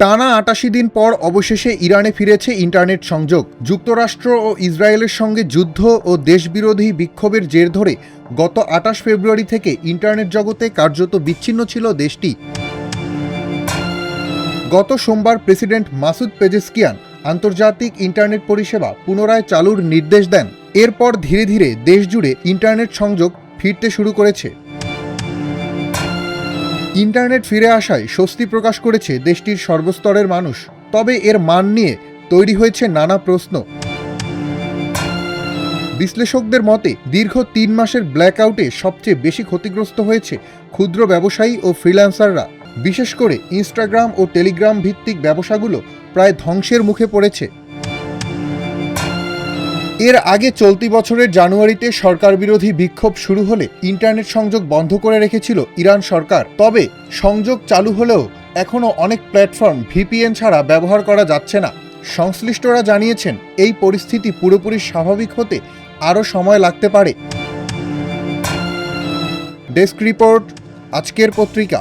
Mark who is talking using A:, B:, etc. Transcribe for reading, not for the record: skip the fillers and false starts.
A: টানা ৮৮ দিন পর অবশেষে ইরানে ফিরেছে ইন্টারনেট সংযোগ। যুক্তরাষ্ট্র ও ইসরায়েলের সঙ্গে যুদ্ধ ও দেশবিরোধী বিক্ষোভের জের ধরে গত ২৮ ফেব্রুয়ারি থেকে ইন্টারনেট জগতে কার্যত বিচ্ছিন্ন ছিল দেশটি। গত সোমবার প্রেসিডেন্ট মাসুদ পেজেশকিয়ান আন্তর্জাতিক ইন্টারনেট পরিষেবা পুনরায় চালুর নির্দেশ দেন। এরপর ধীরে ধীরে দেশজুড়ে ইন্টারনেট সংযোগ ফিরতে শুরু করেছে। ইন্টারনেট ফিরে আসায় স্বস্তি প্রকাশ করেছে দেশটির সর্বস্তরের মানুষ। তবে এর মান নিয়ে তৈরি হয়েছে নানা প্রশ্ন। বিশ্লেষকদের মতে দীর্ঘ ৩ মাসের ব্ল্যাকআউটে সবচেয়ে বেশি ক্ষতিগ্রস্ত হয়েছে ক্ষুদ্র ব্যবসায়ী ও ফ্রিল্যান্সাররা। বিশেষ করে ইনস্টাগ্রাম ও টেলিগ্রাম ভিত্তিক ব্যবসাগুলো প্রায় ধ্বংসের মুখে পড়েছে। এর আগে চলতি বছরের জানুয়ারিতে সরকার বিরোধী বিক্ষোভ শুরু হলে ইন্টারনেট সংযোগ বন্ধ করে রেখেছিল ইরান সরকার। তবে সংযোগ চালু হলেও এখনও অনেক প্ল্যাটফর্ম ভিপিএন ছাড়া ব্যবহার করা যাচ্ছে না। সংশ্লিষ্টরা জানিয়েছেন এই পরিস্থিতি পুরোপুরি স্বাভাবিক হতে আরও সময় লাগতে পারে। ডেস্ক রিপোর্ট, আজকের পত্রিকা।